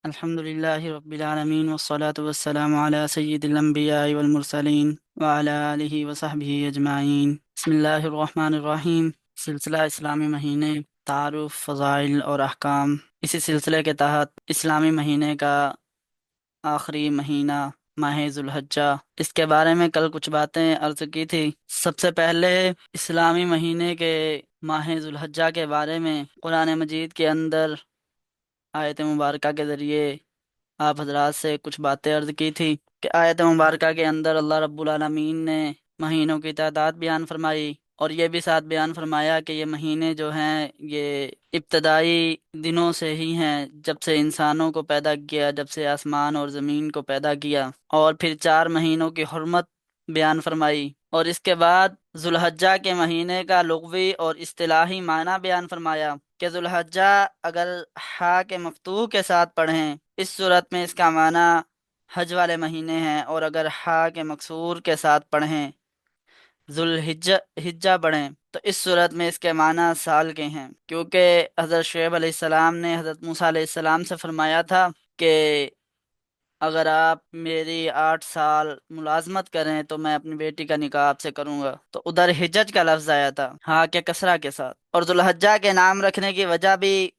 الحمد لله رب العالمين والصلاة والسلام على سيد الأنبياء والمرسلين وعلى آله وصحبه أجمعین۔ بسم اللہ الرحمن الرحیم۔ سلسلہ اسلامی مہینے، تعارف، فضائل اور احکام۔ اسی سلسلے کے تحت اسلامی مہینے کا آخری مہینہ ماہ ذوالحجہ، اس کے بارے میں کل کچھ باتیں عرض کی تھی۔ سب سے پہلے اسلامی مہینے کے ماہ ذوالحجہ کے بارے میں قرآن مجید کے اندر آیت مبارکہ کے ذریعے آپ حضرات سے کچھ باتیں عرض کی تھی کہ آیت مبارکہ کے اندر اللہ رب العالمین نے مہینوں کی تعداد بیان فرمائی، اور یہ بھی ساتھ بیان فرمایا کہ یہ مہینے جو ہیں یہ ابتدائی دنوں سے ہی ہیں، جب سے انسانوں کو پیدا کیا، جب سے آسمان اور زمین کو پیدا کیا، اور پھر 4 مہینوں کی حرمت بیان فرمائی، اور اس کے بعد ذوالحجہ کے مہینے کا لغوی اور اصطلاحی معنی بیان فرمایا کہ ذوالحجہ اگر ہا کے مفتوح کے ساتھ پڑھیں اس صورت میں اس کا معنی حج والے مہینے ہیں، اور اگر ہا کے مکسور کے ساتھ پڑھیں ہجہ پڑھیں تو اس صورت میں اس کے معنی سال کے ہیں، کیونکہ حضرت شعیب علیہ السلام نے حضرت موسیٰ علیہ السلام سے فرمایا تھا کہ اگر آپ میری 8 سال ملازمت کریں تو میں اپنی بیٹی کا نکاح آپ سے کروں گا، تو ادھر حجج کا لفظ آیا تھا ہاں کے کسرہ کے ساتھ۔ اور ذوالحجہ کے نام رکھنے کی وجہ بھی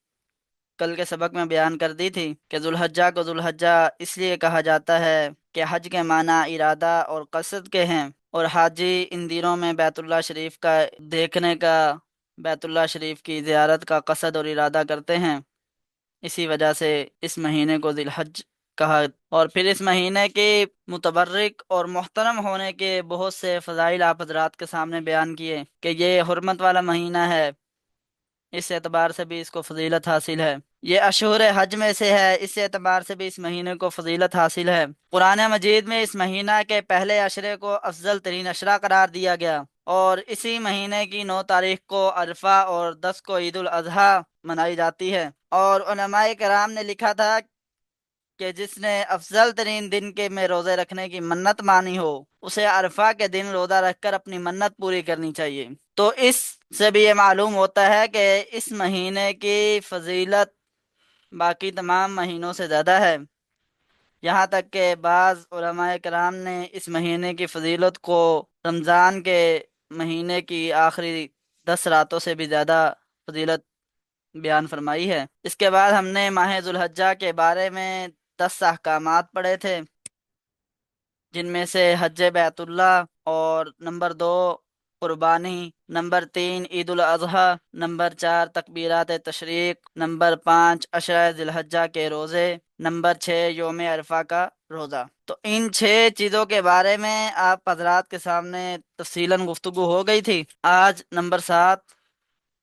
کل کے سبق میں بیان کر دی تھی کہ ذوالحجہ کو ذوالحجہ اس لیے کہا جاتا ہے کہ حج کے معنی ارادہ اور قصد کے ہیں، اور حاجی ان دنوں میں بیت اللہ شریف کا دیکھنے کا، بیت اللہ شریف کی زیارت کا قصد اور ارادہ کرتے ہیں، اسی وجہ سے اس مہینے کو ذی الحج کہا۔ اور پھر اس مہینے کے متبرک اور محترم ہونے کے بہت سے فضائل آپ حضرات کے سامنے بیان کیے کہ یہ حرمت والا مہینہ ہے، اس اعتبار سے بھی اس کو فضیلت حاصل ہے، یہ اشہر حج میں سے ہے، اس اعتبار سے بھی اس مہینے کو فضیلت حاصل ہے۔ قرآن مجید میں اس مہینہ کے پہلے عشرے کو افضل ترین عشرہ قرار دیا گیا، اور اسی مہینے کی 9 تاریخ کو عرفہ اور 10 کو عید الاضحیٰ منائی جاتی ہے، اور علماء کرام نے لکھا تھا کہ جس نے افضل ترین دن کے میں روزے رکھنے کی منت مانی ہو اسے عرفہ کے دن روزہ رکھ کر اپنی منت پوری کرنی چاہیے۔ تو اس سے بھی یہ معلوم ہوتا ہے کہ اس مہینے کی فضیلت باقی تمام مہینوں سے زیادہ ہے، یہاں تک کہ بعض علماء کرام نے اس مہینے کی فضیلت کو رمضان کے مہینے کی آخری 10 راتوں سے بھی زیادہ فضیلت بیان فرمائی ہے۔ اس کے بعد ہم نے ماہ ذوالحجہ کے بارے میں 10 احکامات پڑھے تھے، جن میں سے حج بیت اللہ، اور نمبر 2 قربانی، نمبر 3 عید الاضحیٰ، نمبر 4 تکبیرات تشریق، نمبر 5 عشرہ ذی الحجہ کے روزے، نمبر 6 یوم عرفہ کا روزہ۔ تو ان 6 چیزوں کے بارے میں آپ حضرات کے سامنے تفصیلاً گفتگو ہو گئی تھی۔ آج نمبر 7،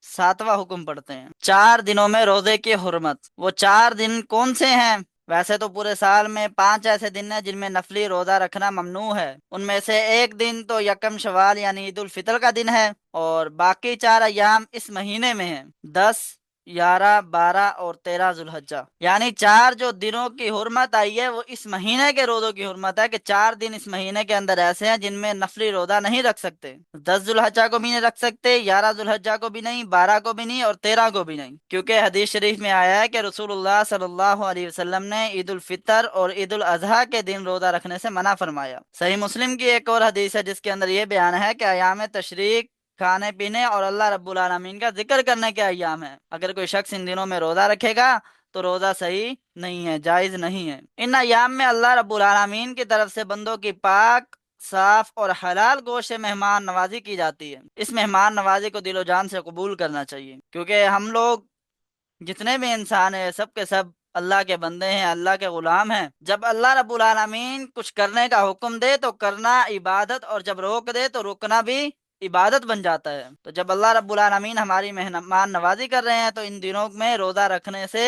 7واں حکم پڑھتے ہیں، 4 دنوں میں روزے کی حرمت۔ وہ 4 دن کون سے ہیں؟ ویسے تو پورے سال میں 5 ایسے دن ہیں جن میں نفلی روزہ رکھنا ممنوع ہے، ان میں سے ایک دن تو یکم شوال یعنی عید الفطر کا دن ہے، اور باقی 4 ایام اس مہینے میں ہیں، 10، 11، 12 اور 13 ذوالحجہ، یعنی 4 جو دنوں کی حرمت آئی ہے وہ اس مہینے کے روزوں کی حرمت ہے کہ 4 دن اس مہینے کے اندر ایسے ہیں جن میں نفلی روزہ نہیں رکھ سکتے، 10 ذوالحجہ کو بھی نہیں رکھ سکتے، 11 ذوالحجہ کو بھی نہیں، 12 کو بھی نہیں، اور 13 کو بھی نہیں، کیونکہ حدیث شریف میں آیا ہے کہ رسول اللہ صلی اللہ علیہ وسلم نے عید الفطر اور عید الاضحیٰ کے دن روزہ رکھنے سے منع فرمایا۔ صحیح مسلم کی ایک اور حدیث ہے جس کے اندر یہ بیان ہے کہ ایام تشریق کھانے پینے اور اللہ رب العالمین کا ذکر کرنے کے ایام ہیں، اگر کوئی شخص ان دنوں میں روزہ رکھے گا تو روزہ صحیح نہیں ہے، جائز نہیں ہے۔ ان ایام میں اللہ رب العالمین کی طرف سے بندوں کی پاک، صاف اور حلال گوشت سے مہمان نوازی کی جاتی ہے، اس مہمان نوازی کو دل و جان سے قبول کرنا چاہیے، کیونکہ ہم لوگ جتنے بھی انسان ہیں سب کے سب اللہ کے بندے ہیں، اللہ کے غلام ہیں۔ جب اللہ رب العالمین کچھ کرنے کا حکم دے تو کرنا عبادت، اور جب روک دے تو رکنا بھی عبادت بن جاتا ہے۔ تو جب اللہ رب العالمین ہماری مہمان نوازی کر رہے ہیں تو ان دنوں میں روزہ رکھنے سے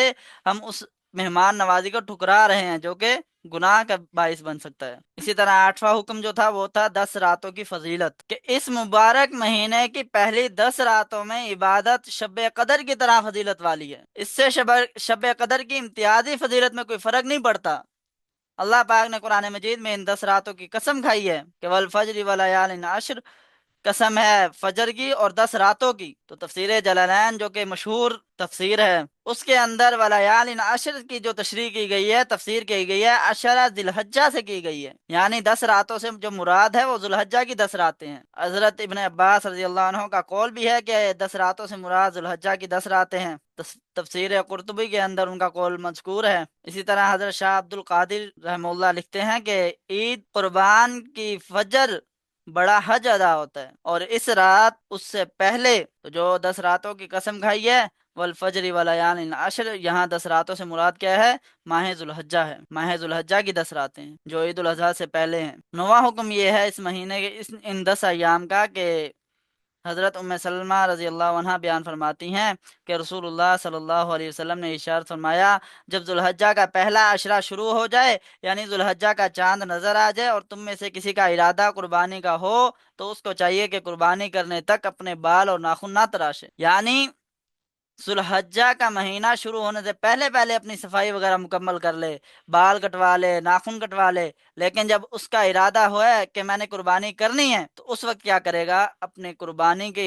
ہم اس مہمان نوازی کو ٹھکرا رہے ہیں، جو کہ گناہ کا باعث بن سکتا ہے۔ اسی طرح 8واں حکم جو تھا وہ تھا 10 راتوں کی فضیلت، کہ اس مبارک مہینے کی پہلی 10 راتوں میں عبادت شب قدر کی طرح فضیلت والی ہے، اس سے شب قدر کی امتیازی فضیلت میں کوئی فرق نہیں پڑتا۔ اللہ پاک نے قرآن مجید میں ان 10 راتوں کی قسم کھائی ہے کہ والفجر ولیال عشر، قسم ہے فجر کی اور 10 راتوں کی، تو تفسیر جلالین جو کہ مشہور تفسیر ہے اس کے اندر ولیال عشر کی جو تشریح کی گئی ہے، تفسیر کی گئی ہے، عشرہ ذی الحجہ سے کی گئی ہے، یعنی 10 راتوں سے جو مراد ہے وہ ذو الحجہ کی 10 راتیں ہیں۔ حضرت ابن عباس رضی اللہ عنہ کا قول بھی ہے کہ 10 راتوں سے مراد ذو الحجہ کی 10 راتیں ہیں، تفسیر قرطبی کے اندر ان کا قول مذکور ہے۔ اسی طرح حضرت شاہ عبد القادر رحمہ اللہ لکھتے ہیں کہ عید قربان کی فجر بڑا حج ادا ہوتا ہے، اور اس رات اس سے پہلے تو جو 10 راتوں کی قسم کھائی ہے، والفجر ولیال عشر، یہاں 10 راتوں سے مراد کیا ہے؟ ماہ ذوالحجہ ہے، ماہ ذوالحجہ کی 10 راتیں ہیں جو عید الاضحیٰ سے پہلے ہیں۔ نواں حکم یہ ہے اس مہینے کے ان 10 ایام کا کہ حضرت ام سلمہ رضی اللہ عنہ بیان فرماتی ہیں کہ رسول اللہ صلی اللہ علیہ وسلم نے ارشاد فرمایا، جب ذوالحجہ کا پہلا عشرہ شروع ہو جائے، یعنی ذوالحجہ کا چاند نظر آ جائے، اور تم میں سے کسی کا ارادہ قربانی کا ہو تو اس کو چاہیے کہ قربانی کرنے تک اپنے بال اور ناخن نہ تراشے، یعنی ذوالحجہ کا مہینہ شروع ہونے سے پہلے پہلے اپنی صفائی وغیرہ مکمل کر لے، بال کٹوا لے، ناخن کٹوا لے، لیکن جب اس کا ارادہ ہوا کہ میں نے قربانی کرنی ہے تو اس وقت کیا کرے گا؟ اپنے قربانی کے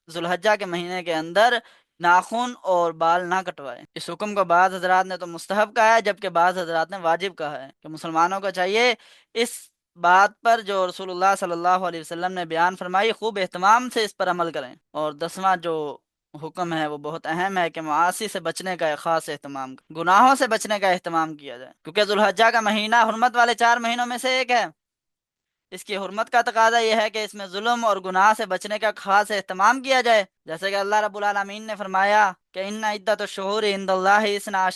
ذوالحجہ کے مہینے کے اندر ناخن اور بال نہ کٹوائے۔ اس حکم کو بعض حضرات نے تو مستحب کہا ہے، جبکہ بعض حضرات نے واجب کہا ہے کہ مسلمانوں کو چاہیے اس بات پر جو رسول اللہ صلی اللہ علیہ وسلم نے بیان فرمائی خوب اہتمام سے اس پر عمل کریں۔ اور 10واں جو حکم ہے وہ بہت اہم ہے کہ معاصی سے بچنے کا ایک خاص اہتمام، گناہوں سے بچنے کا اہتمام کیا جائے، کیونکہ ذوالحجہ کا مہینہ حرمت والے 4 مہینوں میں سے ایک ہے۔ اس کی حرمت کا تقاضا یہ ہے کہ اس میں ظلم اور گناہ سے بچنے کا خاص اہتمام کیا جائے، جیسے کہ اللہ رب العالمین نے فرمایا کہ ان عدت الشہور عند اللہ 12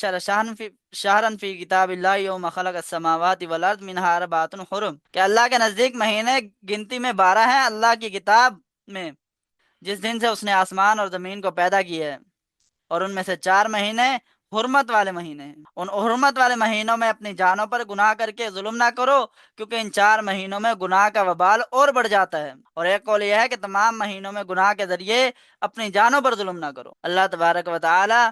شہرا فی کتاب اللہ یوم خلق السماوات والارض منها اربعۃ حرم، کہ اللہ کے نزدیک مہینے گنتی میں 12 ہیں اللہ کی کتاب میں، جس دن سے اس نے آسمان اور زمین کو پیدا کیا ہے، اور ان میں سے 4 مہینے حرمت والے مہینے ہیں۔ ان حرمت والے مہینوں میں اپنی جانوں پر گناہ کر کے ظلم نہ کرو، کیونکہ ان 4 مہینوں میں گناہ کا وبال اور بڑھ جاتا ہے۔ اور ایک قول یہ ہے کہ تمام مہینوں میں گناہ کے ذریعے اپنی جانوں پر ظلم نہ کرو۔ اللہ تبارک و تعالی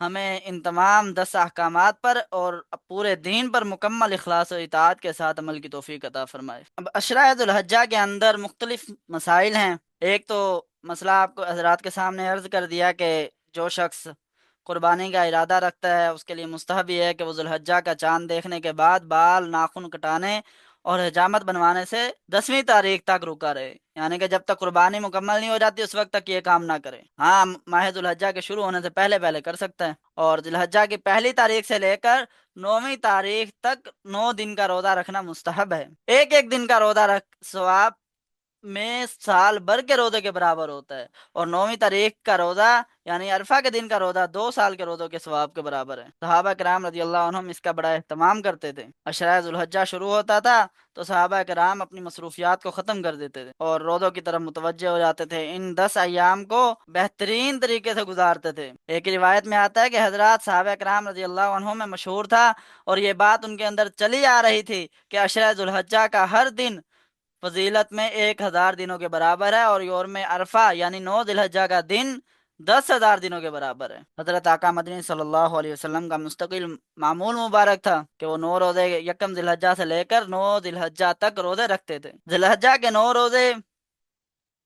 ہمیں ان تمام 10 احکامات پر اور پورے دین پر مکمل اخلاص و اطاعت کے ساتھ عمل کی توفیق عطا فرمائے۔ اب عشرہ ذو الحجہ کے اندر مختلف مسائل ہیں۔ ایک تو مسئلہ آپ کو حضرات کے سامنے عرض کر دیا کہ جو شخص قربانی کا ارادہ رکھتا ہے اس کے لیے مستحب یہ ہے کہ وہ ذوالحجہ کا چاند دیکھنے کے بعد بال ناخن کٹانے اور حجامت بنوانے سے 10ویں تاریخ تک رکا رہے، یعنی کہ جب تک قربانی مکمل نہیں ہو جاتی اس وقت تک یہ کام نہ کرے۔ ہاں، ماہ ذوالحجہ کے شروع ہونے سے پہلے پہلے کر سکتا ہے، اور ذوالحجہ کی پہلی تاریخ سے لے کر 9ویں تاریخ تک 9 دن کا روزہ رکھنا مستحب ہے۔ ایک ایک دن کا روزہ رکھ ثواب میں سال بھر کے روزے کے برابر ہوتا ہے، اور 9ویں تاریخ کا روزہ یعنی عرفہ کے دن کا روزہ 2 سال کے روزوں کے ثواب کے برابر ہے۔ صحابہ کرام رضی اللہ عنہم اس کا بڑا اہتمام کرتے تھے۔ عشرہ ذوالحجہ شروع ہوتا تھا تو صحابہ کرام اپنی مصروفیات کو ختم کر دیتے تھے اور روزوں کی طرف متوجہ ہو جاتے تھے، ان 10 ایام کو بہترین طریقے سے گزارتے تھے۔ ایک روایت میں آتا ہے کہ حضرات صحابہ کرام رضی اللہ عنہم میں مشہور تھا اور یہ بات ان کے اندر چلی آ رہی تھی کہ عشرہ ذوالحجہ کا ہر دن فضیلت میں 1000 دنوں کے برابر ہے، اور یوم عرفہ یعنی 9 ذی الحجہ کا دن 10,000 دنوں کے برابر ہے۔ حضرت آقا مدنی صلی اللہ علیہ وسلم کا مستقل معمول مبارک تھا کہ وہ 9 روزے یکم ذی الحجہ سے لے کر 9 ذی الحجہ تک روزے رکھتے تھے۔ ذی الحجہ کے 9 روزے،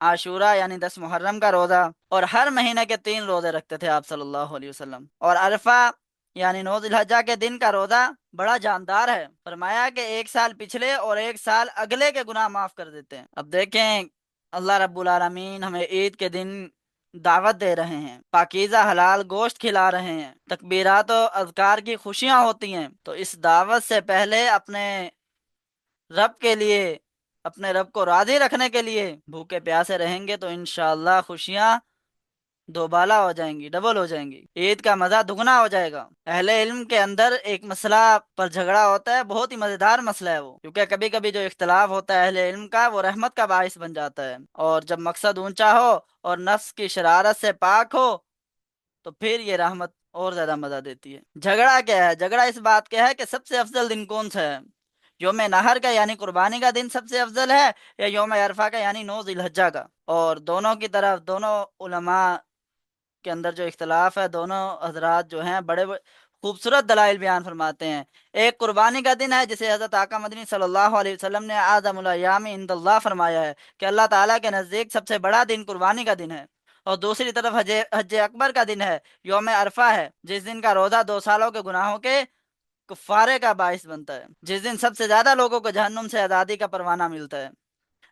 عاشورہ یعنی 10 محرم کا روزہ، اور ہر مہینے کے 3 روزے رکھتے تھے آپ صلی اللہ علیہ وسلم، اور عرفہ یعنی 9 ذی الحجہ کے دن کا روزہ بڑا جاندار ہے، فرمایا کہ 1 سال پچھلے اور 1 سال اگلے کے گناہ معاف کر دیتے ہیں۔ اب دیکھیں اللہ رب العالمین ہمیں عید کے دن دعوت دے رہے ہیں، پاکیزہ حلال گوشت کھلا رہے ہیں، تکبیرات و اذکار کی خوشیاں ہوتی ہیں، تو اس دعوت سے پہلے اپنے رب کے لیے، اپنے رب کو راضی رکھنے کے لیے بھوکے پیاسے رہیں گے تو انشاءاللہ خوشیاں دوبالا ہو جائیں گی، ڈبل ہو جائیں گی، عید کا مزہ دگنا ہو جائے گا۔ اہل علم کے اندر ایک مسئلہ پر جھگڑا ہوتا ہے، بہت ہی مزیدار مسئلہ ہے وہ، کیونکہ کبھی کبھی جو اختلاف ہوتا ہے اہل علم کا وہ رحمت کا باعث بن جاتا ہے، اور جب مقصد اونچا ہو اور نفس کی شرارت سے پاک ہو تو پھر یہ رحمت اور زیادہ مزہ دیتی ہے۔ جھگڑا کیا ہے؟ جھگڑا اس بات کا ہے کہ سب سے افضل دن کون سا ہے، یوم نہر کا یعنی قربانی کا دن سب سے افضل ہے، یا یوم عرفہ کا یعنی 9 ذی الحجہ کا؟ اور دونوں کی طرف دونوں علماء کے اندر جو اختلاف ہے، دونوں حضرات جو ہیں بڑے خوبصورت دلائل بیان فرماتے ہیں۔ ایک قربانی کا دن ہے جسے حضرت آقا مدنی صلی اللہ علیہ وسلم نے اعظم الایام عند اللہ فرمایا ہے کہ اللہ تعالیٰ کے نزدیک سب سے بڑا دن قربانی کا دن ہے۔ اور دوسری طرف حج اکبر کا دن ہے، یوم عرفہ ہے، جس دن کا روزہ 2 سالوں کے گناہوں کے کفارے کا باعث بنتا ہے، جس دن سب سے زیادہ لوگوں کو جہنم سے آزادی کا پروانہ ملتا ہے،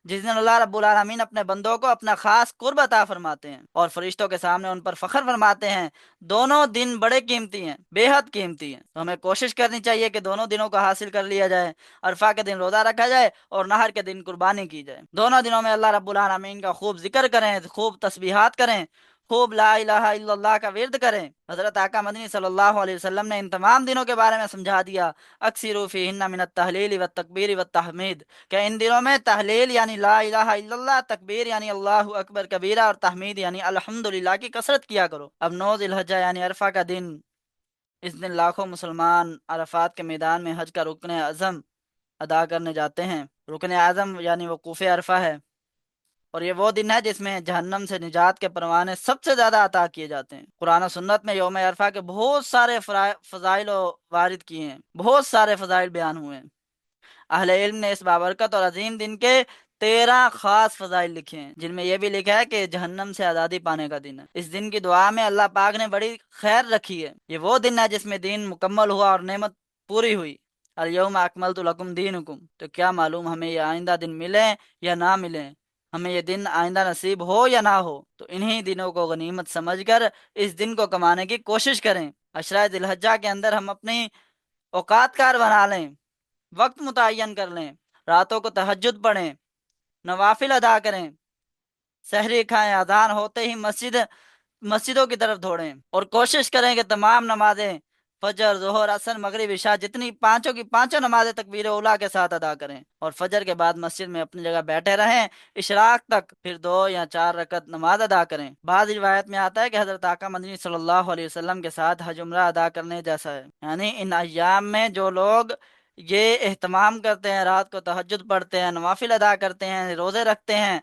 جس دن اللہ رب العالمین اپنے بندوں کو اپنا خاص قرب عطا فرماتے ہیں اور فرشتوں کے سامنے ان پر فخر فرماتے ہیں۔ دونوں دن بڑے قیمتی ہیں، بے حد قیمتی ہیں، تو ہمیں کوشش کرنی چاہیے کہ دونوں دنوں کو حاصل کر لیا جائے۔ عرفہ کے دن روزہ رکھا جائے اور نہر کے دن قربانی کی جائے۔ دونوں دنوں میں اللہ رب العالمین کا خوب ذکر کریں، خوب تسبیحات کریں، خوب لا الہ الا اللہ کا ورد کریں۔ حضرت آقا مدنی صلی اللہ علیہ وسلم نے ان تمام دنوں کے بارے میں سمجھا دیا، اکثروا فیہن من التحلیل والتکبیر والتحمید، کہ ان دنوں میں تحلیل یعنی لا الہ الا اللہ، تکبیر یعنی اللہ اکبر کبیرہ، اور تحمید یعنی الحمدللہ کی کثرت کیا کرو۔ اب 9 ذی الحجہ یعنی عرفہ کا دن، اس دن لاکھوں مسلمان عرفات کے میدان میں حج کا رکن اعظم ادا کرنے جاتے ہیں۔ رکن اعظم یعنی وقوف عرفہ ہے، اور یہ وہ دن ہے جس میں جہنم سے نجات کے پروانے سب سے زیادہ عطا کیے جاتے ہیں۔ قرآن و سنت میں یوم عرفہ کے بہت سارے فضائل و وارد کیے ہیں، بہت سارے فضائل بیان ہوئے ہیں۔ اہل علم نے اس بابرکت اور عظیم دن کے 13 خاص فضائل لکھے ہیں، جن میں یہ بھی لکھا ہے کہ جہنم سے آزادی پانے کا دن ہے۔ اس دن کی دعا میں اللہ پاک نے بڑی خیر رکھی ہے۔ یہ وہ دن ہے جس میں دین مکمل ہوا اور نعمت پوری ہوئی۔ الیوم اکملت لکم دینکم، تو کیا معلوم ہمیں یہ آئندہ دن ملے یا نہ ملے، ہمیں یہ دن آئندہ نصیب ہو یا نہ ہو، تو انہی دنوں کو غنیمت سمجھ کر اس دن کو کمانے کی کوشش کریں۔ عشرہ ذی الحجہ کے اندر ہم اپنی اوقات کار بنا لیں، وقت متعین کر لیں، راتوں کو تہجد پڑھیں، نوافل ادا کریں، سحری کھائیں، اذان ہوتے ہی مسجدوں کی طرف دوڑیں، اور کوشش کریں کہ تمام نمازیں فجر، ظہر، عصر، مغرب، عشاء جتنی پانچوں کی پانچوں نمازیں تکبیر اولیٰ کے ساتھ ادا کریں، اور فجر کے بعد مسجد میں اپنی جگہ بیٹھے رہیں اشراق تک، پھر 2 یا 4 رکعت نماز ادا کریں۔ بعض روایت میں آتا ہے کہ حضرت آقا مدنی صلی اللہ علیہ وسلم کے ساتھ حج عمرہ ادا کرنے جیسا ہے، یعنی ان ایام میں جو لوگ یہ اہتمام کرتے ہیں، رات کو تہجد پڑھتے ہیں، نوافل ادا کرتے ہیں، روزے رکھتے ہیں،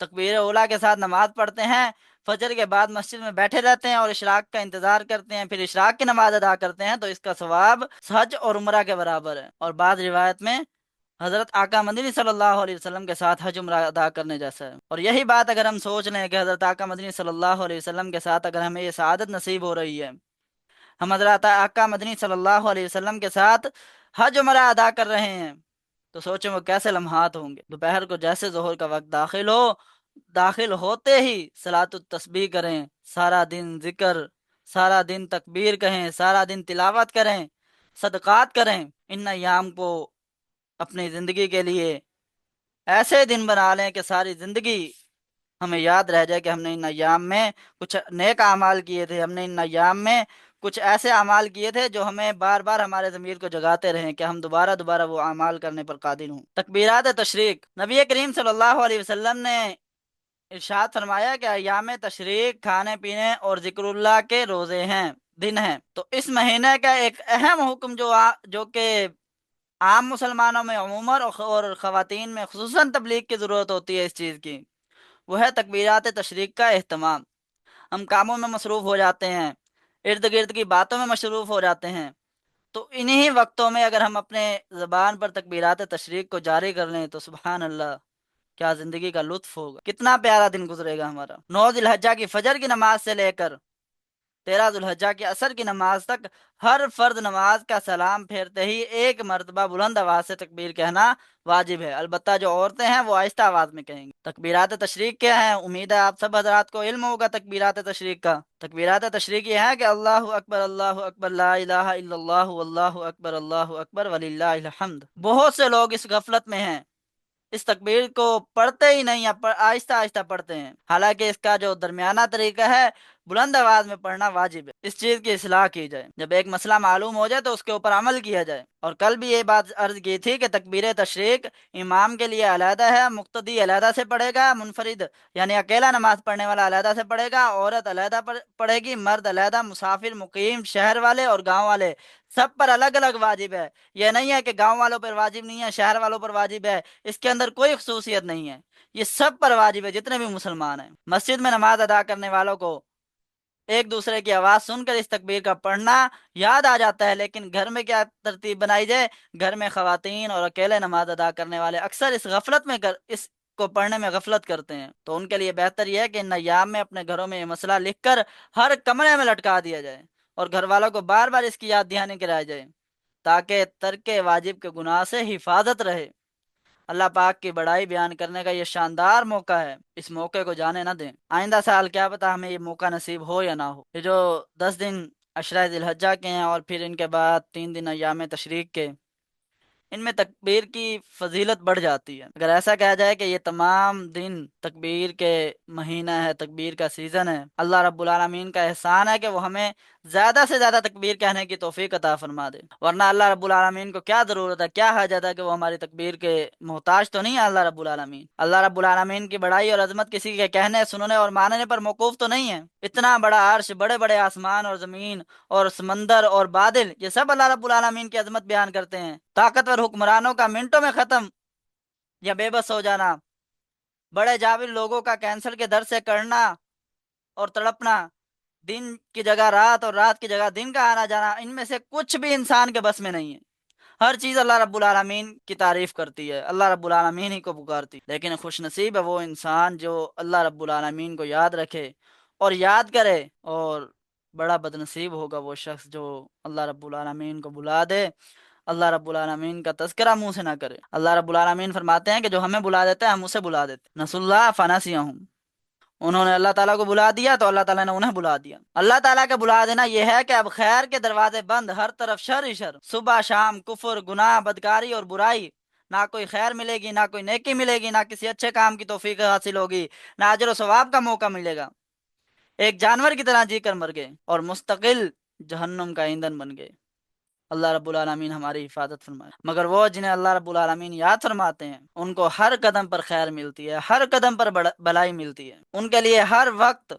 تکبیر اولیٰ کے ساتھ نماز پڑھتے ہیں، فجر کے بعد مسجد میں بیٹھے رہتے ہیں اور اشراق کا انتظار کرتے ہیں، پھر اشراق کی نماز ادا کرتے ہیں، تو اس کا ثواب حج اور عمرہ کے برابر ہے۔ اور بعض روایت میں حضرت آقا مدنی صلی اللہ علیہ وسلم کے ساتھ حج عمرہ ادا کرنے جیسا ہے۔ اور یہی بات اگر ہم سوچ لیں کہ حضرت آقا مدنی صلی اللہ علیہ وسلم کے ساتھ اگر ہمیں یہ سعادت نصیب ہو رہی ہے، ہم حضرت آقا مدنی صلی اللہ علیہ وسلم کے ساتھ حج عمرہ ادا کر رہے ہیں، تو سوچیں وہ کیسے لمحات ہوں گے۔ دوپہر کو جیسے ظہر کا وقت داخل ہوتے ہی صلاۃ التسبیح کریں، سارا دن ذکر، سارا دن تکبیر کہیں، سارا دن تلاوت کریں، صدقات کریں۔ ان ایام کو اپنی زندگی کے لیے ایسے دن بنا لیں کہ ساری زندگی ہمیں یاد رہ جائے کہ ہم نے ان ایام میں کچھ نیک اعمال کیے تھے، ہم نے ان ایام میں کچھ ایسے اعمال کیے تھے جو ہمیں بار بار ہمارے ضمیر کو جگاتے رہیں کہ ہم دوبارہ دوبارہ وہ اعمال کرنے پر قادر ہوں۔ تکبیرات تشریق، نبی کریم صلی اللہ علیہ وسلم نے ارشاد فرمایا کہ ایام تشریق کھانے پینے اور ذکر اللہ کے روزے ہیں، دن ہیں۔ تو اس مہینے کا ایک اہم حکم جو کہ عام مسلمانوں میں عموماً اور خواتین میں خصوصاً تبلیغ کی ضرورت ہوتی ہے اس چیز کی، وہ ہے تکبیرات تشریق کا اہتمام۔ ہم کاموں میں مصروف ہو جاتے ہیں، ارد گرد کی باتوں میں مصروف ہو جاتے ہیں، تو انہی وقتوں میں اگر ہم اپنے زبان پر تکبیرات تشریق کو جاری کر لیں تو سبحان اللہ، کیا زندگی کا لطف ہوگا، کتنا پیارا دن گزرے گا ہمارا۔ 9 ذی الحجہ کی فجر کی نماز سے لے کر 13 ذی الحجہ کی عصر کی نماز تک ہر فرد نماز کا سلام پھیرتے ہی ایک مرتبہ بلند آواز سے تکبیر کہنا واجب ہے، البتہ جو عورتیں ہیں وہ آہستہ آواز میں کہیں گی۔ تکبیرات تشریق کیا ہیں؟ امید ہے آپ سب حضرات کو علم ہوگا تکبیرات تشریق کا۔ تکبیرات تشریق یہ ہے کہ اللہ اکبر لا الہ الا اللہ اللہ اکبر وللہ الحمد۔ بہت سے لوگ اس غفلت میں ہیں، اس تکبیر کو پڑھتے ہی نہیں، آہستہ آہستہ پڑھتے ہیں، حالانکہ اس کا جو درمیانہ طریقہ ہے بلند آواز میں پڑھنا واجب ہے۔ اس چیز کی اصلاح کی جائے، جب ایک مسئلہ معلوم ہو جائے تو اس کے اوپر عمل کیا جائے۔ اور کل بھی یہ بات عرض کی تھی کہ تکبیر تشریق امام کے لیے علیحدہ ہے، مقتدی علیحدہ سے پڑھے گا، منفرد یعنی اکیلا نماز پڑھنے والا علیحدہ سے پڑھے گا، عورت علیحدہ پڑھے گی، مرد علیحدہ، مسافر، مقیم، شہر والے اور گاؤں والے، سب پر الگ الگ واجب ہے۔ یہ نہیں ہے کہ گاؤں والوں پر واجب نہیں ہے، شہر والوں پر واجب ہے، اس کے اندر کوئی خصوصیت نہیں ہے، یہ سب پر واجب ہے، جتنے بھی مسلمان ہیں۔ مسجد میں نماز ادا کرنے والوں کو ایک دوسرے کی آواز سن کر اس تکبیر کا پڑھنا یاد آ جاتا ہے، لیکن گھر میں کیا ترتیب بنائی جائے؟ گھر میں خواتین اور اکیلے نماز ادا کرنے والے اکثر اس کو پڑھنے میں غفلت کرتے ہیں، تو ان کے لیے بہتر یہ ہے کہ ان ایام میں اپنے گھروں میں یہ مسئلہ لکھ کر ہر کمرے میں لٹکا دیا جائے اور گھر والوں کو بار بار اس کی یاد دہانی کرائی جائے، تاکہ ترک واجب کے گناہ سے حفاظت رہے۔ اللہ پاک کی بڑائی بیان کرنے کا یہ شاندار موقع ہے، اس موقع کو جانے نہ دیں۔ آئندہ سال کیا پتہ ہمیں یہ موقع نصیب ہو یا نہ ہو۔ یہ جو 10 دن عشرہ ذی الحجہ کے ہیں اور پھر ان کے بعد 3 دن ایام تشریق کے، ان میں تکبیر کی فضیلت بڑھ جاتی ہے۔ اگر ایسا کہا جائے کہ یہ تمام دن تکبیر کے مہینہ ہے، تکبیر کا سیزن ہے، اللہ رب العالمین کا احسان ہے کہ وہ ہمیں زیادہ سے زیادہ تکبیر کہنے کی توفیق عطا فرما دے، ورنہ اللہ رب العالمین کو کیا ضرورت ہے، کیا حاجت ہے کہ وہ ہماری تکبیر کے محتاج تو نہیں ہے اللہ رب العالمین۔ اللہ رب العالمین کی بڑائی اور عظمت کسی کے کہنے، سننے اور ماننے پر موقوف تو نہیں ہے۔ اتنا بڑا عرش، بڑے بڑے آسمان اور زمین اور سمندر اور بادل، یہ سب اللہ رب العالمین کی عظمت بیان کرتے ہیں۔ طاقتور حکمرانوں کا منٹوں میں ختم یا بے بس ہو جانا، بڑے جابر لوگوں کا کینسر کے در سے کرنا اور تڑپنا، دن کی جگہ رات اور رات کی جگہ دن کا آنا جانا، ان میں سے کچھ بھی انسان کے بس میں نہیں ہے۔ ہر چیز اللہ رب العالمین کی تعریف کرتی ہے، اللہ رب العالمین ہی کو پکارتی ہے، لیکن خوش نصیب ہے وہ انسان جو اللہ رب العالمین کو یاد رکھے اور یاد کرے، اور بڑا بدنصیب ہوگا وہ شخص جو اللہ رب العالمین کو بلا دے، اللہ رب العالمین کا تذکرہ منہ سے نہ کرے۔ اللہ رب العالمین فرماتے ہیں کہ جو ہمیں بلا دیتا ہے ہم اسے بلا دیتے، نسوا اللہ فنسیہم، انہوں نے اللہ تعالیٰ کو بلا دیا تو اللہ تعالیٰ نے انہیں بلا دیا۔ اللہ تعالیٰ کا بلا دینا یہ ہے کہ اب خیر کے دروازے بند، ہر طرف شر ہی شر، صبح شام کفر، گناہ، بدکاری اور برائی، نہ کوئی خیر ملے گی، نہ کوئی نیکی ملے گی، نہ کسی اچھے کام کی توفیق حاصل ہوگی، نہ اجر و ثواب کا موقع ملے گا۔ ایک جانور کی طرح جی کر مر گئے اور مستقل جہنم کا ایندھن بن گئے۔ اللہ رب العالمین ہماری حفاظت فرمائے۔ مگر وہ جنہیں اللہ رب العالمین یاد فرماتے ہیں ان کو ہر قدم پر خیر ملتی ہے، ہر قدم پر بھلائی ملتی ہے، ان کے لیے ہر وقت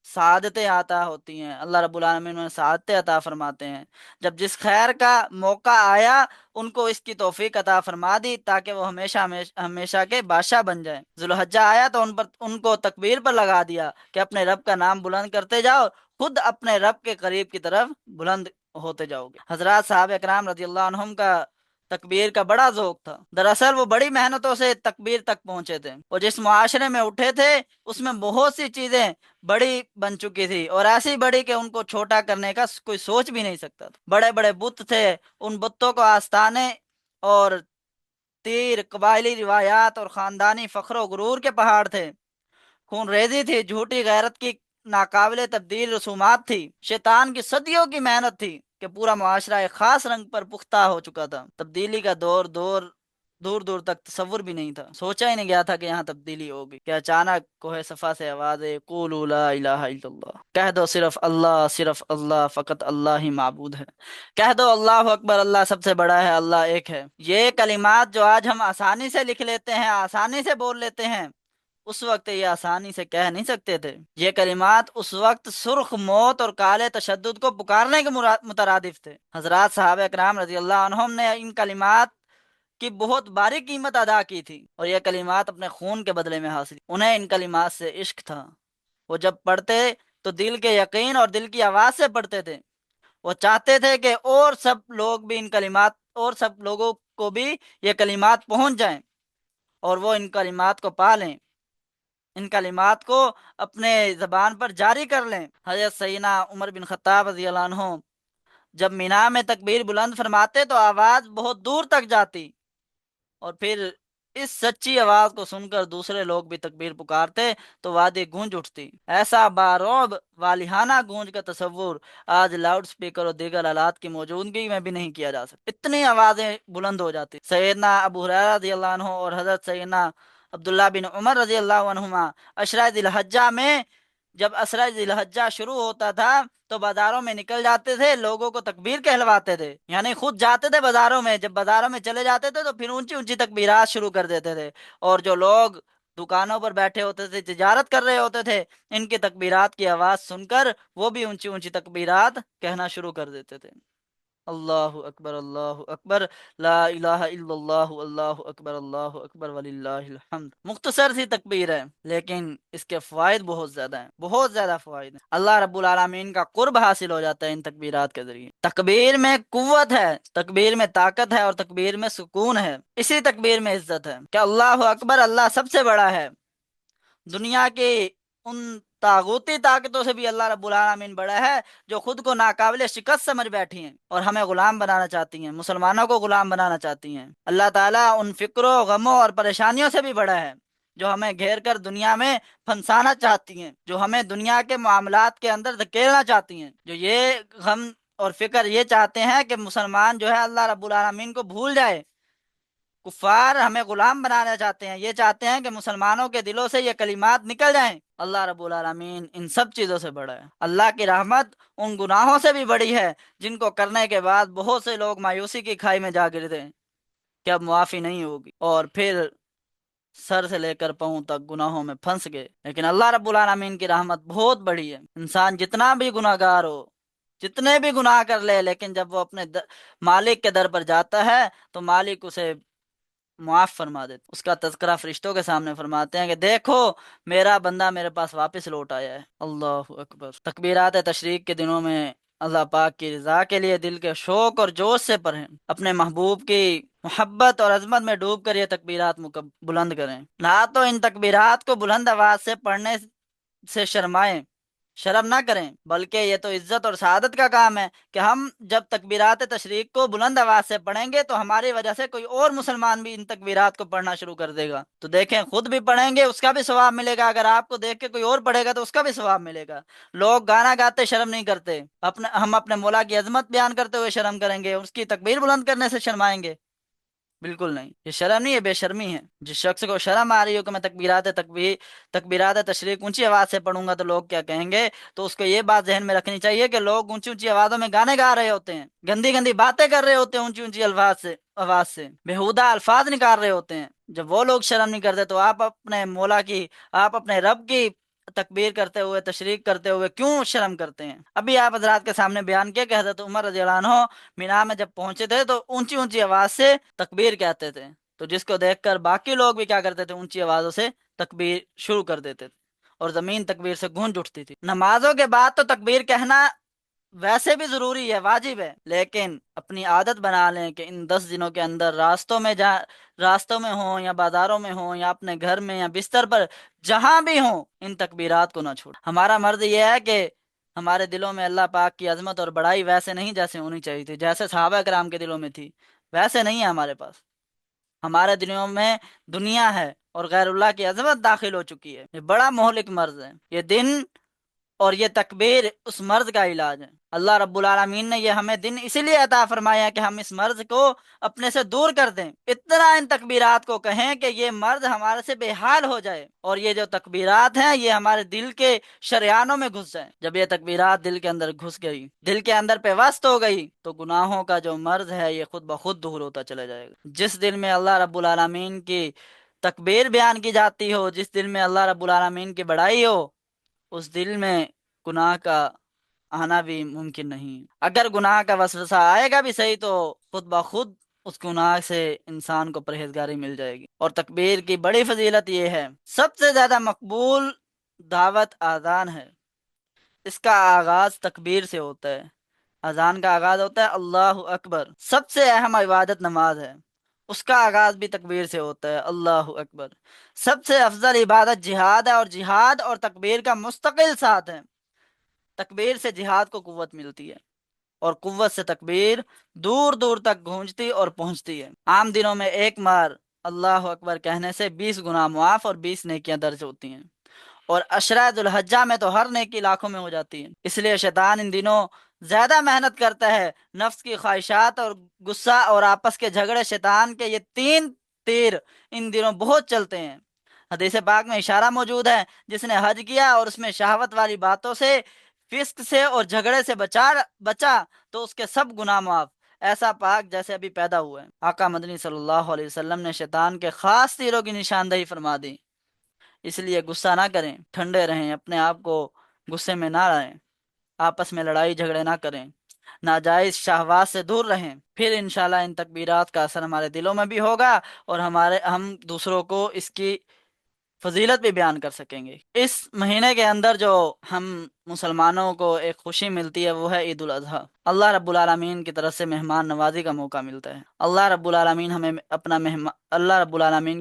سعادتیں عطا ہوتی ہیں، اللہ رب العالمین انہیں سعادتیں عطا فرماتے ہیں۔ جب جس خیر کا موقع آیا ان کو اس کی توفیق عطا فرما دی تاکہ وہ ہمیشہ ہمیشہ کے بادشاہ بن جائیں۔ ذوالحجہ آیا تو ان کو تکبیر پر لگا دیا کہ اپنے رب کا نام بلند کرتے جاؤ، خود اپنے رب کے قریب کی طرف بلند ہوتے جاؤ گے۔ حضرات صحابہ اکرام رضی اللہ عنہم کا تکبیر کا بڑا ذوق تھا، دراصل وہ بڑی محنتوں سے تکبیر تک پہنچے تھے، وہ جس معاشرے میں اٹھے تھے اس میں بہت سی چیزیں بڑی بن چکی تھی اور ایسی بڑی کہ ان کو چھوٹا کرنے کا کوئی سوچ بھی نہیں سکتا تھا۔ بڑے بڑے بت تھے، ان بتوں کو آستانے اور تیر، قبائلی روایات اور خاندانی فخر و غرور کے پہاڑ تھے، خون ریزی تھی، جھوٹی غیرت کی ناقابل تبدیل رسومات تھی، شیطان کی صدیوں کی محنت تھی کہ پورا معاشرہ ایک خاص رنگ پر پختہ ہو چکا تھا۔ تبدیلی کا دور دور تک تصور بھی نہیں تھا، سوچا ہی نہیں گیا تھا کہ یہاں تبدیلی ہوگی کہ اچانک کوہ صفا سے آواز ہے قولوا لا الہ الا اللہ، کہہ دو صرف اللہ، فقط اللہ ہی معبود ہے، کہہ دو اللہ اکبر، اللہ سب سے بڑا ہے، اللہ ایک ہے۔ یہ کلمات جو آج ہم آسانی سے لکھ لیتے ہیں، آسانی سے بول لیتے ہیں، اس وقت یہ آسانی سے کہہ نہیں سکتے تھے۔ یہ کلمات اس وقت سرخ موت اور کالے تشدد کو پکارنے کے مترادف تھے۔ حضرات صحابہ اکرام رضی اللہ عنہم نے ان کلمات کی بہت باری قیمت ادا کی تھی اور یہ کلمات اپنے خون کے بدلے میں حاصل، انہیں ان کلمات سے عشق تھا۔ وہ جب پڑھتے تو دل کے یقین اور دل کی آواز سے پڑھتے تھے، وہ چاہتے تھے کہ اور سب لوگوں کو بھی یہ کلمات پہنچ جائیں اور وہ ان کلمات کو پا لیں، ان کلمات کو اپنے زبان پر جاری کر لیں۔ حضرت سیدنا عمر بن خطاب رضی اللہ عنہ جب مینا میں تکبیر بلند فرماتے تو آواز بہت دور تک جاتی اور پھر اس سچی آواز کو سن کر دوسرے لوگ بھی تکبیر پکارتے تو وادی گونج اٹھتی۔ ایسا بارعب والہانہ گونج کا تصور آج لاؤڈ سپیکر اور دیگر آلات کی موجودگی میں بھی نہیں کیا جا سکتا، اتنی آوازیں بلند ہو جاتی۔ سیدنا ابو ہریرہ رضی اللہ عنہ اور حضرت سیدنا عبداللہ بن عمر رضی اللہ عنہما عشرہ ذی الحجہ میں، جب عشرہ ذی الحجہ شروع ہوتا تھا تو بازاروں میں نکل جاتے تھے، لوگوں کو تکبیر کہلواتے تھے، یعنی خود جاتے تھے بازاروں میں، جب بازاروں میں چلے جاتے تھے تو پھر اونچی اونچی تکبیرات شروع کر دیتے تھے، اور جو لوگ دکانوں پر بیٹھے ہوتے تھے، تجارت کر رہے ہوتے تھے، ان کی تکبیرات کی آواز سن کر وہ بھی اونچی اونچی تکبیرات کہنا شروع کر دیتے تھے۔ اللہ اکبر اللہ اکبر، لا الہ الا اللہ، اللہ اکبر اللہ اکبر وللہ الحمد۔ مختصر سی تکبیر ہے لیکن اس کے فوائد بہت زیادہ ہیں، بہت زیادہ فوائد ہیں۔ اللہ رب العالمین کا قرب حاصل ہو جاتا ہے ان تکبیرات کے ذریعے۔ تکبیر میں قوت ہے، تکبیر میں طاقت ہے، اور تکبیر میں سکون ہے، اسی تکبیر میں عزت ہے کہ اللہ اکبر، اللہ سب سے بڑا ہے۔ دنیا کی ان طاغوتی طاقتوں سے بھی اللہ رب العالمین بڑا ہے جو خود کو ناقابل شکست سمجھ بیٹھی ہیں اور ہمیں غلام بنانا چاہتی ہیں، مسلمانوں کو غلام بنانا چاہتی ہیں۔ اللہ تعالیٰ ان فکروں، غموں اور پریشانیوں سے بھی بڑا ہے جو ہمیں گھیر کر دنیا میں پھنسانا چاہتی ہیں، جو ہمیں دنیا کے معاملات کے اندر دھکیلنا چاہتی ہیں، جو یہ غم اور فکر یہ چاہتے ہیں کہ مسلمان جو ہے اللہ رب العالمین کو بھول جائے۔ کفار ہمیں غلام بنانا چاہتے ہیں، یہ چاہتے ہیں کہ مسلمانوں کے دلوں سے یہ کلمات نکل جائیں۔ اللہ رب العالمین ان سب چیزوں سے بڑا ہے۔ اللہ کی رحمت ان گناہوں سے بھی بڑی ہے جن کو کرنے کے بعد بہت سے لوگ مایوسی کی کھائی میں جا گرتے ہیں کہ اب معافی نہیں ہوگی، اور پھر سر سے لے کر پاؤں تک گناہوں میں پھنس گئے۔ لیکن اللہ رب العالمین کی رحمت بہت بڑی ہے۔ انسان جتنا بھی گناہ گار ہو، جتنے بھی گناہ کر لے، لیکن جب وہ اپنے مالک کے در پر جاتا ہے تو مالک اسے معاف فرما دیتے، اس کا تذکرہ فرشتوں کے سامنے فرماتے ہیں کہ دیکھو میرا بندہ میرے پاس واپس لوٹ آیا ہے۔ اللہ اکبر۔ تکبیرات تشریق کے دنوں میں اللہ پاک کی رضا کے لیے دل کے شوق اور جوش سے پڑھیں، اپنے محبوب کی محبت اور عظمت میں ڈوب کر یہ تکبیرات بلند کریں۔ نہ تو ان تکبیرات کو بلند آواز سے پڑھنے سے شرمائیں، شرم نہ کریں، بلکہ یہ تو عزت اور سعادت کا کام ہے کہ ہم جب تکبیرات تشریق کو بلند آواز سے پڑھیں گے تو ہماری وجہ سے کوئی اور مسلمان بھی ان تکبیرات کو پڑھنا شروع کر دے گا، تو دیکھیں خود بھی پڑھیں گے اس کا بھی ثواب ملے گا، اگر آپ کو دیکھ کے کوئی اور پڑھے گا تو اس کا بھی ثواب ملے گا۔ لوگ گانا گاتے شرم نہیں کرتے، ہم اپنے مولا کی عظمت بیان کرتے ہوئے شرم کریں گے، اس کی تکبیر بلند کرنے سے شرمائیں گے؟ بالکل نہیں، یہ شرم نہیں ہے، بے شرمی ہے۔ جس شخص کو شرم آ رہی ہو کہ میں تکبیرات تشریق اونچی آواز سے پڑھوں گا تو لوگ کیا کہیں گے، تو اس کو یہ بات ذہن میں رکھنی چاہیے کہ لوگ اونچی اونچی آوازوں میں گانے گا رہے ہوتے ہیں، گندی گندی باتیں کر رہے ہوتے ہیں، اونچی اونچی آواز سے بےہودہ الفاظ نکال رہے ہوتے ہیں۔ جب وہ لوگ شرم نہیں کرتے تو آپ اپنے رب کی تکبیر کرتے ہوئے، تشریق کرتے ہوئے کیوں شرم کرتے ہیں؟ ابھی آپ حضرات کے سامنے بیان کیا کہ حضرت عمر رضی اللہ عنہ مینا میں جب پہنچے تھے تو اونچی اونچی آواز سے تکبیر کہتے تھے، تو جس کو دیکھ کر باقی لوگ بھی کیا کرتے تھے، اونچی آوازوں سے تکبیر شروع کر دیتے تھے اور زمین تکبیر سے گونج اٹھتی تھی۔ نمازوں کے بعد تو تکبیر کہنا ویسے بھی ضروری ہے، واجب ہے، لیکن اپنی عادت بنا لیں کہ ان 10 دنوں کے اندر راستوں میں ہوں یا بازاروں میں ہوں یا اپنے گھر میں یا بستر پر، جہاں بھی ہوں ان تکبیرات کو نہ چھوڑیں۔ ہمارا مرض یہ ہے کہ ہمارے دلوں میں اللہ پاک کی عظمت اور بڑائی ویسے نہیں جیسے ہونی چاہیے تھی، جیسے صحابہ کرام کے دلوں میں تھی ویسے نہیں ہے ہمارے پاس۔ ہمارے دلوں میں دنیا ہے اور غیر اللہ کی عظمت داخل ہو چکی ہے۔ یہ بڑا مہلک مرض ہے۔ یہ دن اور یہ تکبیر اس مرض کا علاج ہے۔ اللہ رب العالمین نے یہ ہمیں دن اسی لیے عطا فرمایا ہے کہ ہم اس مرض کو اپنے سے دور کر دیں، اتنا ان تکبیرات کو کہیں کہ یہ مرض ہمارے سے بے حال ہو جائے، اور یہ جو تکبیرات ہیں یہ ہمارے دل کے شریانوں میں گھس جائیں۔ جب یہ تکبیرات دل کے اندر گھس گئی، دل کے اندر پیوست ہو گئی، تو گناہوں کا جو مرض ہے یہ خود بخود دور ہوتا چلا جائے گا۔ جس دل میں اللہ رب العالمین کی تکبیر بیان کی جاتی ہو، جس دل میں اللہ رب العالمین کی بڑائی ہو، اس دل میں گناہ کا آنا بھی ممکن نہیں۔ اگر گناہ کا وسوسہ آئے گا بھی صحیح تو خود بخود اس گناہ سے انسان کو پرہیزگاری مل جائے گی۔ اور تکبیر کی بڑی فضیلت یہ ہے، سب سے زیادہ مقبول دعوت اذان ہے۔ اس کا آغاز تکبیر سے ہوتا ہے۔ اذان کا آغاز ہوتا ہے اللہ اکبر۔ سب سے اہم عبادت نماز ہے، اس کا آغاز بھی تکبیر سے ہوتا ہے، اللہ اکبر۔ سب سے افضل عبادت جہاد ہے، اور جہاد اور تکبیر کا مستقل ساتھ ہے۔ تکبیر سے جہاد کو قوت ملتی ہے، اور قوت سے تکبیر دور دور تک گونجتی اور پہنچتی ہے۔ عام دنوں میں ایک بار اللہ اکبر کہنے سے 20 گناہ معاف اور 20 نیکیاں درج ہوتی ہیں، اور عشرہ ذو الحجہ میں تو ہر نیکی لاکھوں میں ہو جاتی ہے۔ اس لیے شیطان ان دنوں زیادہ محنت کرتا ہے۔ نفس کی خواہشات اور غصہ اور آپس کے جھگڑے، شیطان کے یہ 3 تیر ان دنوں بہت چلتے ہیں۔ حدیث پاک میں اشارہ موجود ہے، جس نے حج کیا اور اس میں شہوت والی باتوں سے، فسق سے اور جھگڑے سے بچا تو اس کے سب گناہ معاف، ایسا پاک جیسے ابھی پیدا ہوا ہے۔ آقا مدنی صلی اللہ علیہ وسلم نے شیطان کے خاص تیروں کی نشاندہی فرما دی۔ اس لیے غصہ نہ کریں، ٹھنڈے رہیں، اپنے آپ کو غصے میں نہ رہیں، آپس میں لڑائی جھگڑے نہ کریں، ناجائز شہوات سے دور رہیں، پھر انشاءاللہ ان تکبیرات کا اثر ہمارے دلوں میں بھی ہوگا، اور ہم دوسروں کو اس کی فضیلت بھی بیان کر سکیں گے۔ اس مہینے کے اندر جو ہم مسلمانوں کو ایک خوشی ملتی ہے وہ ہے عید الاضحیٰ۔ اللہ رب العالمین کی طرف سے مہمان نوازی کا موقع ملتا ہے۔ اللہ رب العالمین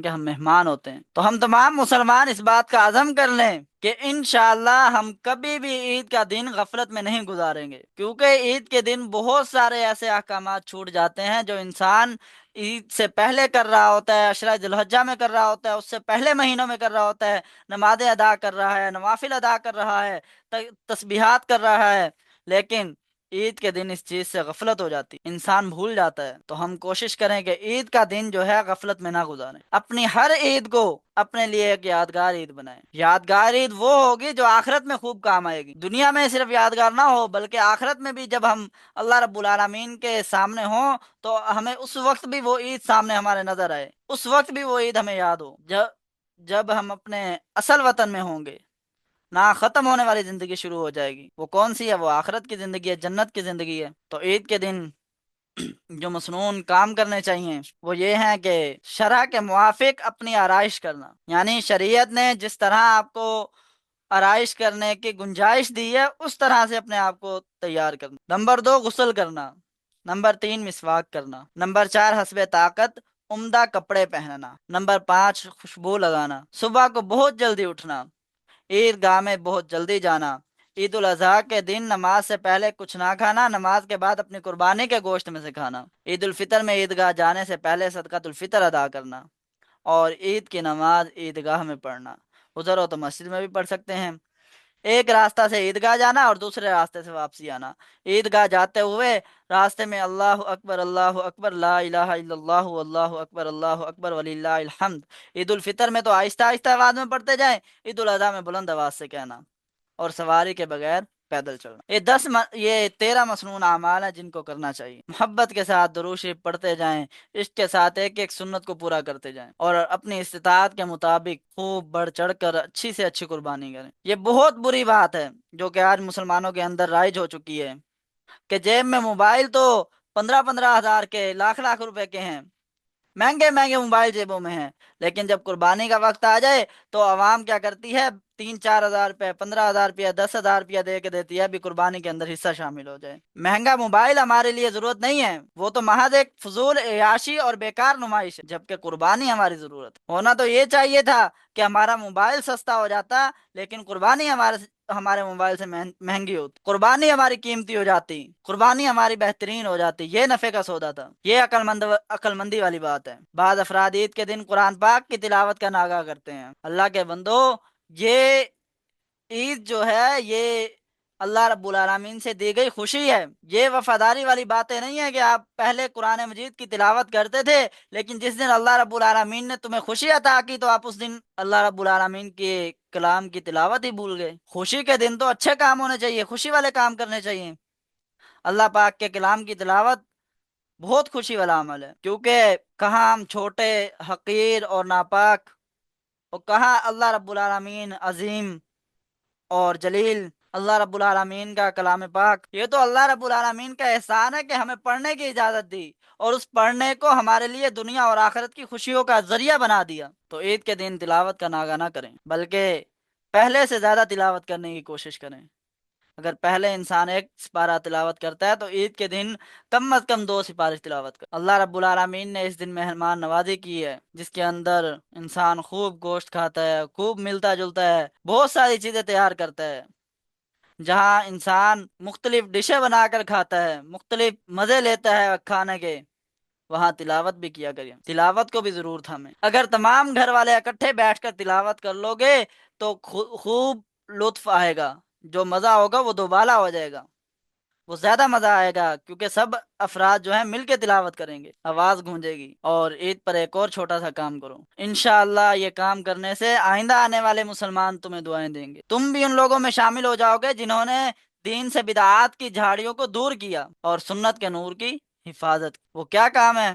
کے ہم مہمان ہوتے ہیں، تو ہم تمام مسلمان اس بات کا عزم کر لیں کہ انشاءاللہ ہم کبھی بھی عید کا دن غفلت میں نہیں گزاریں گے، کیونکہ عید کے دن بہت سارے ایسے احکامات چھوٹ جاتے ہیں جو انسان عید سے پہلے کر رہا ہوتا ہے، عشرہ ذی الحجہ میں کر رہا ہوتا ہے، اس سے پہلے مہینوں میں کر رہا ہوتا ہے، نمازیں ادا کر رہا ہے، نوافل ادا کر رہا ہے، تسبیحات کر رہا ہے، لیکن عید کے دن اس چیز سے غفلت ہو جاتی، انسان بھول جاتا ہے۔ تو ہم کوشش کریں کہ عید کا دن جو ہے غفلت میں نہ گزاریں، اپنی ہر عید کو اپنے لیے ایک یادگار عید بنائیں۔ یادگار عید وہ ہوگی جو آخرت میں خوب کام آئے گی، دنیا میں صرف یادگار نہ ہو بلکہ آخرت میں بھی جب ہم اللہ رب العالمین کے سامنے ہوں تو ہمیں اس وقت بھی وہ عید سامنے ہمارے نظر آئے، اس وقت بھی وہ عید ہمیں یاد ہو جب ہم اپنے اصل وطن میں ہوں گے، نہ ختم ہونے والی زندگی شروع ہو جائے گی۔ وہ کون سی ہے؟ وہ آخرت کی زندگی ہے، جنت کی زندگی ہے۔ تو عید کے دن جو مسنون کام کرنے چاہیے وہ یہ ہیں کہ شرع کے موافق اپنی آرائش کرنا، یعنی شریعت نے جس طرح آپ کو آرائش کرنے کی گنجائش دی ہے اس طرح سے اپنے آپ کو تیار کرنا۔ نمبر 2، غسل کرنا۔ نمبر 3، مسواک کرنا۔ نمبر 4، حسب طاقت عمدہ کپڑے پہننا۔ نمبر 5، خوشبو لگانا۔ صبح کو بہت جلدی اٹھنا، عید گاہ میں بہت جلدی جانا۔ عید الاضحیٰ کے دن نماز سے پہلے کچھ نہ کھانا، نماز کے بعد اپنی قربانی کے گوشت میں سے کھانا۔ عید الفطر میں عیدگاہ جانے سے پہلے صدقۃ الفطر ادا کرنا، اور عید کی نماز عیدگاہ میں پڑھنا۔ ادھر ہو تو مسجد میں بھی پڑھ سکتے ہیں۔ ایک راستہ سے عیدگاہ جانا اور دوسرے راستے سے واپسی آنا۔ عیدگاہ جاتے ہوئے راستے میں اللہ اکبر لا الہ الا اللہ اللہ اکبر وللہ الحمد۔ عید الفطر میں تو آہستہ آہستہ آواز میں پڑھتے جائیں، عید الاضحیٰ میں بلند آواز سے کہنا، اور سواری کے بغیر پیدل چلنا۔ یہ 13 مسنون اعمال ہیں جن کو کرنا چاہیے۔ محبت کے ساتھ درود شریف پڑھتے جائیں، عشق کے ساتھ ایک ایک سنت کو پورا کرتے جائیں، اور اپنی استطاعت کے مطابق خوب بڑھ چڑھ کر اچھی سے اچھی قربانی کریں۔ یہ بہت بری بات ہے جو کہ آج مسلمانوں کے اندر رائج ہو چکی ہے کہ جیب میں موبائل تو 15,000 کے، لاکھ لاکھ روپے کے ہیں، مہنگے مہنگے موبائل جیبوں میں ہیں، لیکن جب قربانی کا وقت آ جائے تو عوام کیا کرتی ہے؟ 3-4 ہزار روپے، 15,000 روپیہ، 10,000 روپیہ دے کے دیتی ہے ابھی قربانی کے اندر حصہ شامل ہو جائے۔ مہنگا موبائل ہمارے لیے ضرورت نہیں ہے، وہ تو محض ایک فضول عیاشی اور بیکار نمائش ہے، جبکہ قربانی ہماری ضرورت ہے۔ ہونا تو یہ چاہیے تھا کہ ہمارا موبائل سستا ہو جاتا لیکن قربانی ہمارے موبائل سے مہنگی ہوتی، قربانی ہماری قیمتی ہو جاتی، قربانی ہماری بہترین ہو جاتی، یہ نفع کا سودا تھا۔ یہ عقل مندی والی بات ہے۔ بعض افراد عید کے دن قرآن پاک کی تلاوت کا ناغہ کرتے ہیں۔ اللہ کے بندو، یہ عید جو ہے یہ اللہ رب العالمین سے دی گئی خوشی ہے، یہ وفاداری والی باتیں نہیں ہیں کہ آپ پہلے قرآن مجید کی تلاوت کرتے تھے لیکن جس دن اللہ رب العالمین نے تمہیں خوشی عطا کی تو آپ اس دن اللہ رب العالمین کے کلام کی تلاوت ہی بھول گئے۔ خوشی کے دن تو اچھے کام ہونے چاہیے، خوشی والے کام کرنے چاہیے۔ اللہ پاک کے کلام کی تلاوت بہت خوشی والا عمل ہے، کیونکہ کہاں ہم چھوٹے، حقیر اور ناپاک، اور کہاں اللہ رب العالمین عظیم اور جلیل، اللہ رب العالمین کا کلام پاک۔ یہ تو اللہ رب العالمین کا احسان ہے کہ ہمیں پڑھنے کی اجازت دی اور اس پڑھنے کو ہمارے لیے دنیا اور آخرت کی خوشیوں کا ذریعہ بنا دیا۔ تو عید کے دن تلاوت کا ناغہ نہ کریں بلکہ پہلے سے زیادہ تلاوت کرنے کی کوشش کریں۔ اگر پہلے انسان ایک سپارہ تلاوت کرتا ہے تو عید کے دن کم از کم 2 سپارے تلاوت کر۔ اللہ رب العالمین نے اس دن مہمان نوازی کی ہے جس کے اندر انسان خوب گوشت کھاتا ہے، خوب ملتا جلتا ہے، بہت ساری چیزیں تیار کرتا ہے، جہاں انسان مختلف ڈشیں بنا کر کھاتا ہے، مختلف مزے لیتا ہے کھانے کے، وہاں تلاوت بھی کیا کریں۔ تلاوت کو بھی ضرور تھامیں۔ اگر تمام گھر والے اکٹھے بیٹھ کر تلاوت کر لو گے تو خوب لطف آئے گا، جو مزہ ہوگا وہ دوبالا ہو جائے گا، وہ زیادہ مزہ آئے گا، کیونکہ سب افراد جو ہیں مل کے تلاوت کریں گے، آواز گونجے گی۔ اور عید پر ایک اور چھوٹا سا کام کرو، انشاءاللہ یہ کام کرنے سے آئندہ آنے والے مسلمان تمہیں دعائیں دیں گے، تم بھی ان لوگوں میں شامل ہو جاؤ گے جنہوں نے دین سے بدعات کی جھاڑیوں کو دور کیا اور سنت کے نور کی حفاظت کی۔ وہ کیا کام ہے؟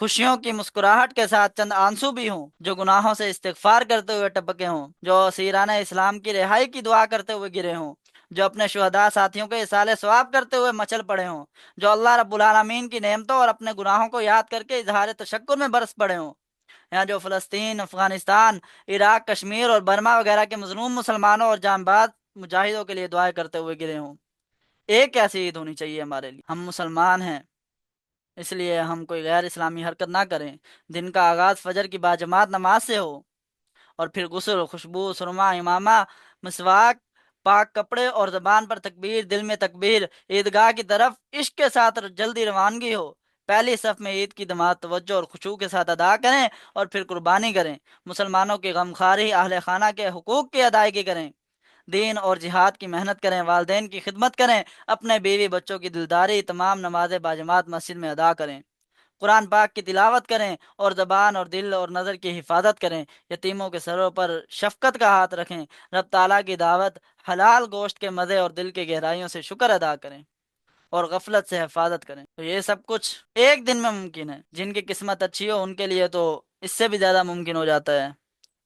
خوشیوں کی مسکراہٹ کے ساتھ چند آنسو بھی ہوں، جو گناہوں سے استغفار کرتے ہوئے ٹپکے ہوں، جو اسیران اسلام کی رہائی کی دعا کرتے ہوئے گرے ہوں، جو اپنے شہداء ساتھیوں کے اصالہ ثواب کرتے ہوئے مچل پڑے ہوں، جو اللہ رب العالمین کی نعمتوں اور اپنے گناہوں کو یاد کر کے اظہار تشکر میں برس پڑے ہوں، یا جو فلسطین، افغانستان، عراق، کشمیر اور برما وغیرہ کے مظلوم مسلمانوں اور جاں باز مجاہدوں کے لیے دعائیں کرتے ہوئے گرے ہوں۔ ایک ایسی عید ہونی چاہیے ہمارے لیے، ہم مسلمان ہیں، اس لیے ہم کوئی غیر اسلامی حرکت نہ کریں۔ دن کا آغاز فجر کی باجماعت نماز سے ہو، اور پھر غسل، خوشبو، سرما، امامہ، مسواک، پاک کپڑے اور زبان پر تکبیر، دل میں تکبیر، عیدگاہ کی طرف عشق کے ساتھ جلدی روانگی ہو۔ پہلی صف میں عید کی نماز توجہ اور خشوع کے ساتھ ادا کریں، اور پھر قربانی کریں۔ مسلمانوں کی غمخواری، اہل خانہ کے حقوق کی ادائیگی کریں، دین اور جہاد کی محنت کریں، والدین کی خدمت کریں، اپنے بیوی بچوں کی دلداری، تمام نمازیں باجماعت مسجد میں ادا کریں، قرآن پاک کی تلاوت کریں، اور زبان اور دل اور نظر کی حفاظت کریں، یتیموں کے سروں پر شفقت کا ہاتھ رکھیں، رب تعالیٰ کی دعوت، حلال گوشت کے مزے اور دل کے گہرائیوں سے شکر ادا کریں، اور غفلت سے حفاظت کریں۔ تو یہ سب کچھ ایک دن میں ممکن ہے۔ جن کی قسمت اچھی ہو ان کے لیے تو اس سے بھی زیادہ ممکن ہو جاتا ہے،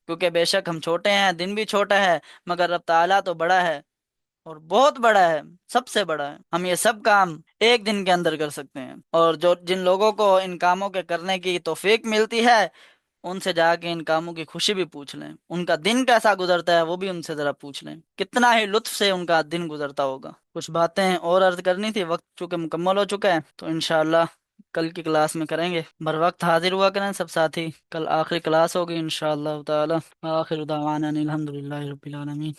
کیونکہ بے شک ہم چھوٹے ہیں، دن بھی چھوٹا ہے، مگر رب تعالیٰ تو بڑا ہے، اور بہت بڑا ہے، سب سے بڑا ہے۔ ہم یہ سب کام ایک دن کے اندر کر سکتے ہیں، اور جو جن لوگوں کو ان کاموں کے کرنے کی توفیق ملتی ہے، ان سے جا کے ان کاموں کی خوشی بھی پوچھ لیں، ان کا دن کیسا گزرتا ہے وہ بھی ان سے ذرا پوچھ لیں، کتنا ہی لطف سے ان کا دن گزرتا ہوگا۔ کچھ باتیں اور عرض کرنی تھی، وقت چونکہ مکمل ہو چکا ہے، تو انشاءاللہ کل کی کلاس میں کریں گے۔ بر وقت حاضر ہوا کریں سب ساتھی، کل آخری کلاس ہوگی انشاءاللہ تعالی۔ آخر دعوانا ان الحمدللہ رب العالمین۔